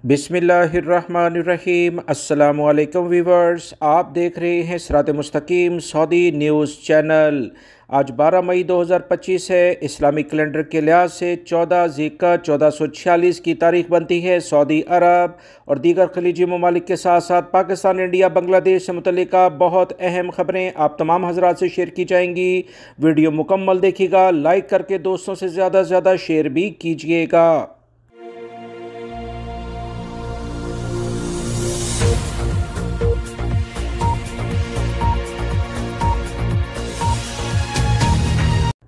बिस्मिल्लाहिर्रहमानिर्रहीम। अस्सलामुअलैकुम वीवर्स, आप देख रहे हैं सिरात मुस्तकीम सऊदी न्यूज़ चैनल। आज 12 मई 2025 है। इस्लामिक कैलेंडर के लिहाज से 14 ज़िलक़अदा 1446 की तारीख बनती है। सऊदी अरब और दीगर खलीजी ममालिक के साथ साथ पाकिस्तान, इंडिया, बांग्लादेश से मुतल्लिका बहुत अहम खबरें आप तमाम हज़रात से शेयर की जाएंगी। वीडियो मुकम्मल देखिएगा, लाइक करके दोस्तों से ज़्यादा से ज़्यादा शेयर भी कीजिएगा।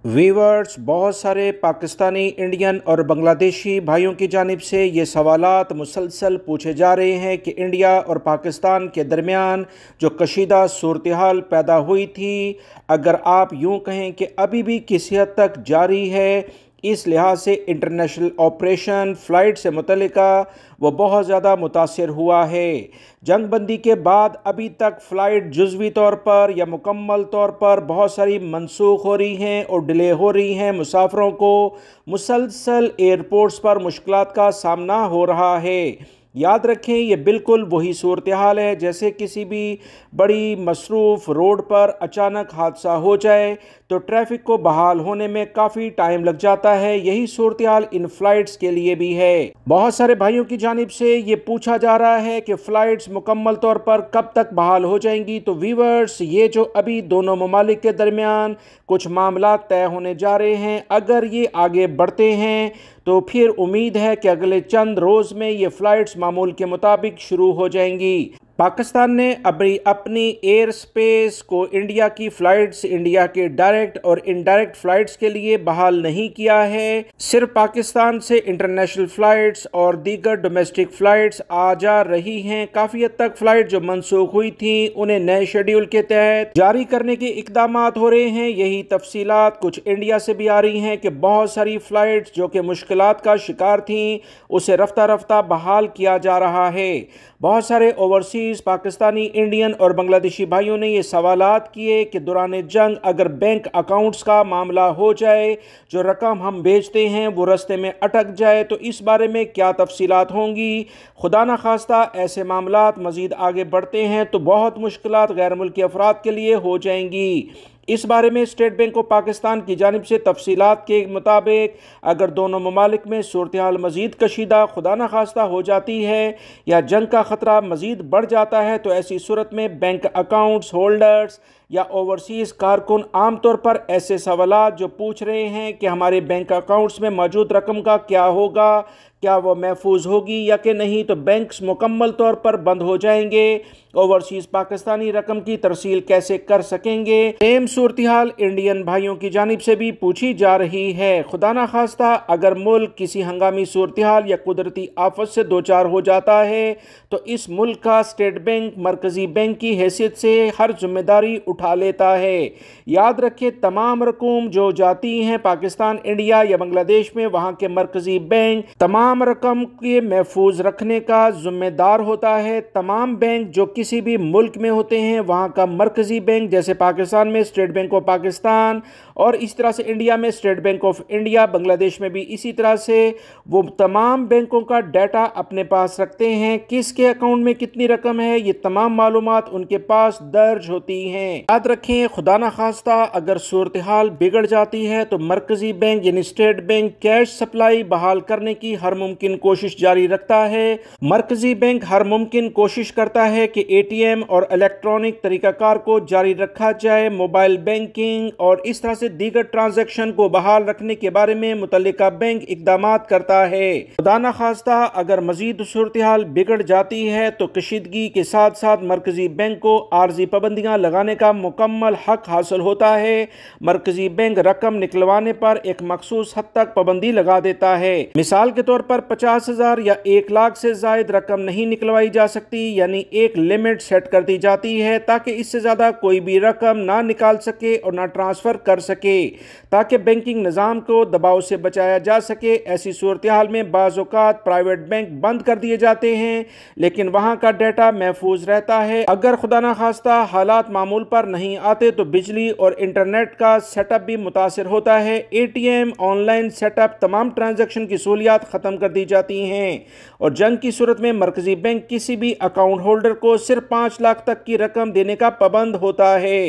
वीवर्स, बहुत सारे पाकिस्तानी, इंडियन और बांग्लादेशी भाइयों की जानिब से ये सवालात मुसलसल पूछे जा रहे हैं कि इंडिया और पाकिस्तान के दरमियान जो कशीदा सूरत हाल पैदा हुई थी, अगर आप यूँ कहें कि अभी भी किसी हद तक जारी है, इस लिहाज से इंटरनेशनल ऑपरेशन फ़्लाइट से मुतल्लिका वो बहुत ज़्यादा मुतासिर हुआ है। जंग बंदी के बाद अभी तक फ़्लाइट जुज़वी तौर पर या मुकम्मल तौर पर बहुत सारी मनसूख हो रही हैं और डिले हो रही हैं। मुसाफिरों को मुसलसल एयरपोर्ट्स पर मुश्किलात का सामना हो रहा है। याद रखें, ये बिल्कुल वही सूरत हाल है जैसे किसी भी बड़ी मसरूफ़ रोड पर अचानक हादसा हो जाए तो ट्रैफ़िक को बहाल होने में काफ़ी टाइम लग जाता है। यही सूरत हाल इन फ़्लाइट्स के लिए भी है। बहुत सारे भाइयों की जानिब से ये पूछा जा रहा है कि फ़्लाइट्स मुकम्मल तौर पर कब तक बहाल हो जाएंगी। तो वीवर्स, ये जो अभी दोनों ममालिक के दरमियान कुछ मामला तय होने जा रहे हैं, अगर ये आगे बढ़ते हैं तो फिर उम्मीद है कि अगले चंद रोज़ में ये फ़्लाइट्स मामूल के मुताबिक शुरू हो जाएंगी। पाकिस्तान ने अभी अपनी एयर स्पेस को इंडिया की फ़्लाइट्स, इंडिया के डायरेक्ट और इनडायरेक्ट फ़्लाइट्स के लिए बहाल नहीं किया है। सिर्फ पाकिस्तान से इंटरनेशनल फ़्लाइट्स और दीगर डोमेस्टिक फ़्लाइट्स आ जा रही हैं। काफ़ी हद तक फ़्लाइट जो मनसूख हुई थी उन्हें नए शेड्यूल के तहत जारी करने के इक़दामात हो रहे हैं। यही तफसीलात कुछ इंडिया से भी आ रही हैं कि बहुत सारी फ़्लाइट्स जो कि मुश्किलात का शिकार थीं उसे रफ्ता रफ्ता बहाल किया जा रहा है। बहुत सारे ओवरसीज़ पाकिस्तानी, इंडियन और बांग्लादेशी भाइयों ने ये सवालात किए कि दौरान जंग अगर बैंक अकाउंट्स का मामला हो जाए, जो रकम हम भेजते हैं वो रस्ते में अटक जाए, तो इस बारे में क्या तफसीलात होंगी। खुदा न खास्ता ऐसे मामलात मज़ीद आगे बढ़ते हैं तो बहुत मुश्किलात गैर मुल्की अफराद के लिए हो जाएंगी। इस बारे में स्टेट बैंक ऑफ पाकिस्तान की जानिब से तफसीलात के मुताबिक अगर दोनों ममालिक में सूरत हाल मज़ीद कशीदा खुदा न खास्ता हो जाती है या जंग का ख़तरा मज़ीद बढ़ जाता है तो ऐसी सूरत में बैंक अकाउंट्स होल्डर्स या ओवरसीज़ कारकुन आम तौर पर ऐसे सवालात जो पूछ रहे हैं कि हमारे बैंक अकाउंट्स में मौजूद रकम का क्या होगा, क्या वो महफूज होगी या कि नहीं, तो बैंक्स मुकम्मल तौर पर बंद हो जाएंगे। ओवरसीज़ पाकिस्तानी रकम की तरसील कैसे कर सकेंगे। सेम सूरत हाल इंडियन भाइयों की जानिब से भी पूछी जा रही है। खुदा न खास्ता अगर मुल्क किसी हंगामी सूरत हाल या कुदरती आफत से दो चार हो जाता है तो इस मुल्क का स्टेट बैंक मरकज़ी बैंक की हैसियत से हर जिम्मेदारी उठा लेता है। याद रखें, तमाम रकूम जो जाती हैं पाकिस्तान, इंडिया या बांग्लादेश में, वहाँ के मरकज़ी बैंक तमाम रकम के महफूज रखने का जिम्मेदार होता है। तमाम बैंक जो किसी भी मुल्क में होते हैं वहाँ का मरकज़ी बैंक, जैसे पाकिस्तान में स्टेट बैंक ऑफ पाकिस्तान और इस तरह से इंडिया में state bank of India, Bangladesh में भी इसी तरह से, वो तमाम बैंकों का डाटा अपने पास रखते हैं। किसके अकाउंट में कितनी रकम है ये तमाम मालूमात उनके पास दर्ज होती हैं। याद रखें, खुदा न खास्ता अगर सूरत हाल बिगड़ जाती है तो मरकज़ी बैंक यानी स्टेट बैंक कैश सप्लाई बहाल करने की हर मुमकिन कोशिश जारी रखता है। मरकज़ी बैंक हर मुमकिन कोशिश करता है कि एटीएम और इलेक्ट्रॉनिक तरीक़ाकार को जारी रखा जाए। मोबाइल बैंकिंग और इस तरह से दीगर ट्रांजैक्शन को बहाल रखने के बारे में मुतल्लिका बैंक इक़दामात करता है। खुदा न खास्ता अगर मज़ीद सूरत हाल बिगड़ जाती है तो कशीदगी के साथ साथ मरकज़ी बैंक को आर्जी पाबंदियाँ लगाने का मुकम्मल हक हासिल होता है। मरकज़ी बैंक रकम निकलवाने पर एक मखसूस हद तक पाबंदी लगा देता है। मिसाल के तौर पर 50,000 या 1 लाख से ज़ायद रकम नहीं निकलवाई जा सकती, यानी एक लिमिट सेट कर दी जाती है ताकि इससे ज़्यादा कोई भी रकम ना निकाल सके और ना ट्रांसफ़र कर सके, ताकि बैंकिंग निज़ाम को दबाव से बचाया जा सके। ऐसी सूरत हाल में बाज़ औक़ात प्राइवेट बैंक बंद कर दिए जाते हैं लेकिन वहाँ का डाटा महफूज रहता है। अगर खुदा न खास्ता हालात मामूल पर नहीं आते तो बिजली और इंटरनेट का सेटअप भी मुतासिर होता है। एटीएम, ऑनलाइन सेटअप, तमाम ट्रांजैक्शन की सहूलियात ख़त्म ख़त्म कर दी जाती हैं और जंग की सूरत में मरकज़ी बैंक किसी भी अकाउंट होल्डर को सिर्फ 5 लाख तक की रकम देने का पाबंद होता है।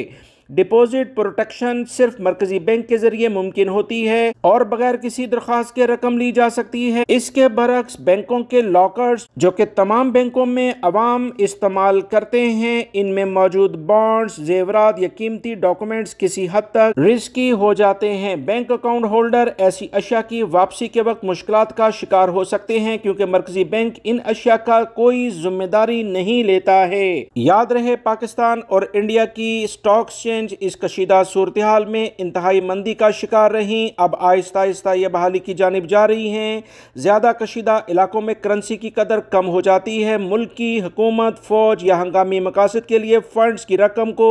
डिपॉजिट प्रोटेक्शन सिर्फ मरकजी बैंक के जरिए मुमकिन होती है और बगैर किसी दरख्वास्त के रकम ली जा सकती है। इसके बरक्स बैंकों के लॉकर्स जो कि तमाम बैंकों में अवाम इस्तेमाल करते हैं, इनमें मौजूद बॉन्ड्स, जेवरात या कीमती डॉक्यूमेंट्स किसी हद तक रिस्की हो जाते हैं। बैंक अकाउंट होल्डर ऐसी अशिया की वापसी के वक्त मुश्किलात का शिकार हो सकते हैं क्योंकि मरकजी बैंक इन अशिया का कोई जिम्मेदारी नहीं लेता है। याद रहे, पाकिस्तान और इंडिया की स्टॉक इस कशीदा सूरत हाल में इंतहाई मंदी का शिकार रही। अब आहिस्ता आहिस्ता ये बहाली की जानिब जा रही हैं। ज़्यादा कशीदा इलाकों में करेंसी की कदर कम हो जाती है। मुल्क की हुकूमत फ़ौज या हंगामी मकासद के लिए फ़ंड्स की रकम को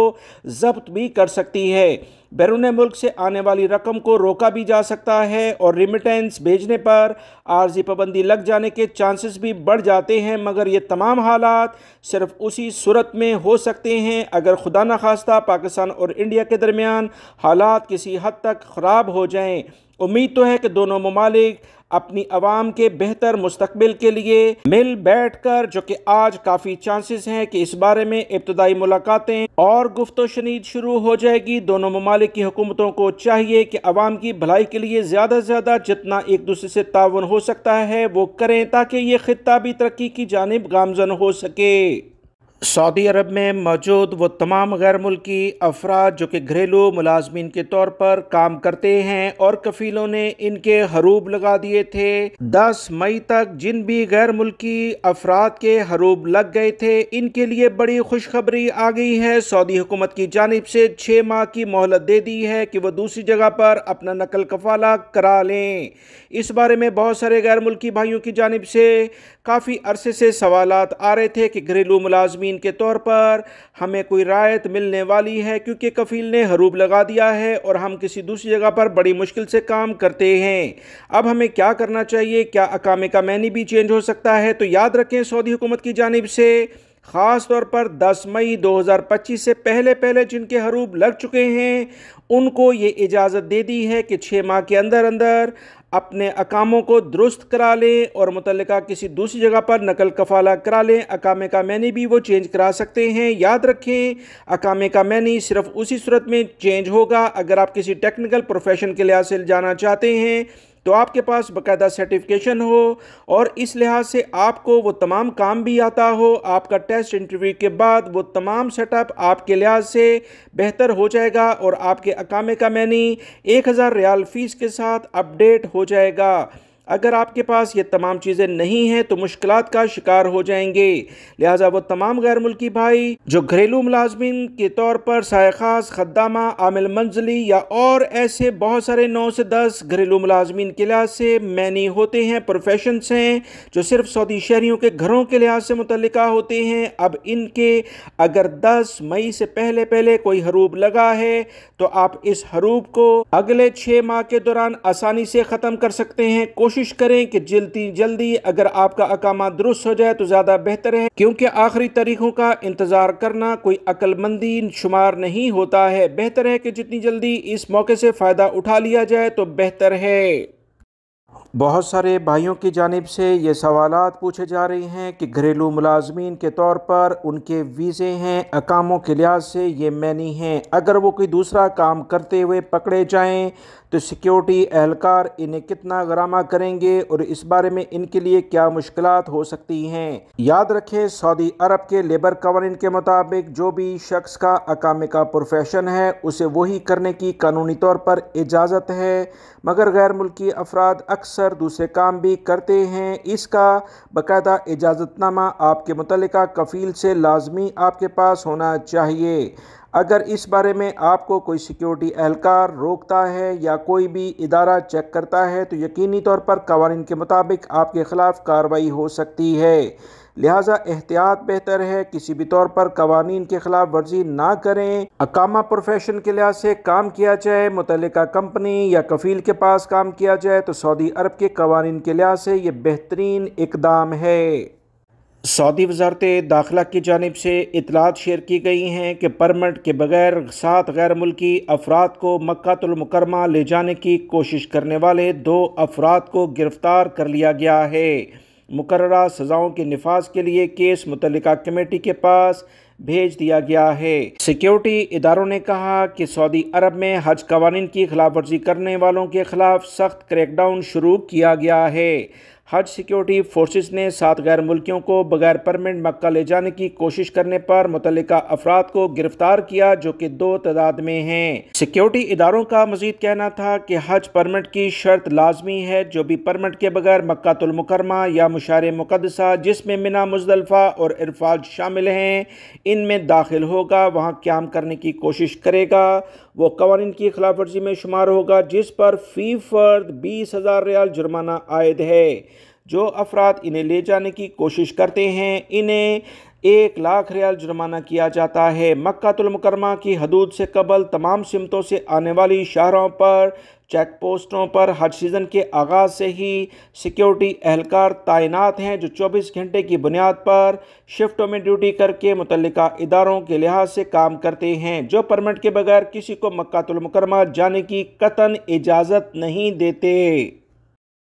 जब्त भी कर सकती है। बैरून मुल्क से आने वाली रकम को रोका भी जा सकता है और रिमिटेंस भेजने पर आर्जी पाबंदी लग जाने के चांसेस भी बढ़ जाते हैं। मगर ये तमाम हालात सिर्फ उसी सूरत में हो सकते हैं अगर खुदा न खास्ता पाकिस्तान और इंडिया के दरमियान हालात किसी हद तक ख़राब हो जाएं। उम्मीद तो है कि दोनों ममालिक अपनी आवाम के बेहतर मुस्तकबिल के लिए मिल बैठ कर, जो कि आज काफ़ी चांसेस हैं कि इस बारे में इब्तदाई मुलाकातें और गुफ्तो शनीद शुरू हो जाएगी। दोनों ममालिक की हुकूमतों को चाहिए कि आवाम की भलाई के लिए ज़्यादा से ज़्यादा जितना एक दूसरे से ताउन हो सकता है वो करें ताकि ये खित्ता भी तरक्की की जानिब गामजन हो सके। सऊदी अरब में मौजूद वो तमाम गैर मुल्की अफराद जो कि घरेलू मुलाजमीन के तौर पर काम करते हैं और कफीलों ने इनके हरूब लगा दिए थे। 10 मई तक जिन भी गैर मुल्की अफराद के हरूब लग गए थे, इनके लिए बड़ी खुशखबरी आ गई है। सऊदी हुकूमत की जानिब से 6 माह की मोहलत दे दी है कि वह दूसरी जगह पर अपना नकल कफाला करा लें। इस बारे में बहुत सारे गैर मुल्की भाइयों की जानिब से काफ़ी अरसे से सवालात आ रहे थे कि घरेलू मुलाजमीन के तौर पर हमें कोई रायत मिलने वाली है क्योंकि कफील ने हरूब लगा दिया है और हम किसी दूसरी जगह पर बड़ी मुश्किल से काम करते हैं। अब हमें क्या करना चाहिए? क्या अकामे का मैनी भी चेंज हो सकता है? तो याद रखें, सऊदी हुकूमत की जानिब से ख़ास तौर पर 10 मई 2025 से पहले जिनके हरूब लग चुके हैं उनको ये इजाज़त दे दी है कि 6 माह के अंदर अंदर अपने अकामों को दुरुस्त करा लें और मुतल्लिका किसी दूसरी जगह पर नकल कफाला करा लें। अकामे का मैनी भी वो चेंज करा सकते हैं। याद रखें, अकामे का मैनी सिर्फ उसी सूरत में चेंज होगा अगर आप किसी टेक्निकल प्रोफेशन के लिहाज से जाना चाहते हैं तो आपके पास बाकायदा सर्टिफिकेशन हो और इस लिहाज से आपको वो तमाम काम भी आता हो। आपका टेस्ट इंटरव्यू के बाद वो तमाम सेटअप आपके लिहाज से बेहतर हो जाएगा और आपके अकामे का मैनी 1000 रियाल फ़ीस के साथ अपडेट हो जाएगा। अगर आपके पास ये तमाम चीज़ें नहीं हैं तो मुश्किलात का शिकार हो जाएंगे। लिहाजा वो तमाम गैर मुल्की भाई जो घरेलू मुलाजमीन के तौर पर सायखास, खद्दामा, आमिल मंजली या और ऐसे बहुत सारे 9 से 10 घरेलू मुलाजमीन के लिहाज से मैनी होते हैं, प्रोफेशंस हैं जो सिर्फ सऊदी शहरियों के घरों के लिहाज से मुतल्लिका होते हैं। अब इनके अगर 10 मई से पहले कोई हरूब लगा है तो आप इस हरूब को अगले 6 माह के दौरान आसानी से ख़त्म कर सकते हैं। कोशिश करें कि जल्दी अगर आपका अकामा दुरुस्त हो जाए तो ज़्यादा बेहतर है, क्योंकि आखिरी तारीखों का इंतज़ार करना कोई अक्लमंदी शुमार नहीं होता है। बेहतर है कि जितनी जल्दी इस मौके से फ़ायदा उठा लिया जाए तो बेहतर है। बहुत सारे भाइयों की जानिब से ये सवालात पूछे जा रहे हैं कि घरेलू मुलाजमीन के तौर पर उनके वीज़े हैं, अकामों के लिहाज से ये मैनी हैं। अगर वो कोई दूसरा काम करते हुए पकड़े जाएं तो सिक्योरिटी एहलकार इन्हें कितना गरामा करेंगे और इस बारे में इनके लिए क्या मुश्किलात हो सकती हैं। याद रखें, सऊदी अरब के लेबर कवानीन के मुताबिक जो भी शख्स का अकामे का प्रोफेशन है उसे वही करने की कानूनी तौर पर इजाज़त है, मगर गैर मुल्की अफराद अक्सर दूसरे काम भी करते हैं। इसका बाकायदा इजाज़तनामा आपके मुतल्लिका कफ़ील से लाजमी आपके पास होना चाहिए। अगर इस बारे में आपको कोई सिक्योरिटी एहलकार रोकता है या कोई भी इदारा चेक करता है तो यकीनी तौर पर कवानीन के मुताबिक आपके ख़िलाफ़ कार्रवाई हो सकती है। लिहाजा एहतियात बेहतर है, किसी भी तौर पर कवानीन के ख़िलाफ़ वर्जी ना करें। अकामा प्रोफेशन के लिहाज से काम किया जाए, मुतल्लिका कंपनी या कफ़ील के पास काम किया जाए तो सऊदी अरब के कवानीन के लिहाज से ये बेहतरीन इक़दाम है। सऊदी वजारत दाखिला की जानिब से इतलात शेयर की गई हैं कि परमिट के बगैर 7 गैर मुल्की अफराद को मक्कातुल मुकरमा ले जाने की कोशिश करने वाले 2 अफराद को गिरफ़्तार कर लिया गया है। मुकर्ररा सज़ाओं के निफाज के लिए केस मुतल्लिका कमेटी के पास भेज दिया गया है। सिक्योरिटी इदारों ने कहा कि सऊदी अरब में हज कवानीन की खिलाफ वर्जी करने वालों के खिलाफ सख्त क्रैकडाउन शुरू किया गया है। हज सिक्योरिटी फोर्सेस ने 7 गैर मुल्कियों को बगैर परमिट मक्का ले जाने की कोशिश करने पर मुतल्लिका अफराद को गिरफ्तार किया, जो कि 2 तादाद में हैं। सिक्योरिटी इदारों का मजीद कहना था कि हज परमिट की शर्त लाजमी है। जो भी परमिट के बगैर मक्कातुल मुकरमा या मुशार मुक़द्दसा, जिसमें मिना, मुज़दलिफ़ा और इरफाज शामिल हैं, इनमें दाखिल होगा, वहाँ क़याम करने की कोशिश करेगा, वो कवानीन की खिलाफ वर्जी में शुमार होगा, जिस पर फ़ी फ़र्द 20,000 रियाल जुर्माना आयद है। जो अफराद इन्हें ले जाने की कोशिश करते हैं, इन्हें 1 लाख रियाल जुर्माना किया जाता है। मक्कातुल मुकरमा की हदूद से कबल तमाम सिमतों से आने वाली शहरों पर चेक पोस्टों पर हज सीज़न के आगाज़ से ही सिक्योरिटी एहलकार तैनात हैं, जो 24 घंटे की बुनियाद पर शिफ्टों में ड्यूटी करके मुतल्लिका इदारों के लिहाज से काम करते हैं, जो परमिट के बगैर किसी को मक्कातुल मुकरमा जाने की कतन इजाज़त नहीं देते।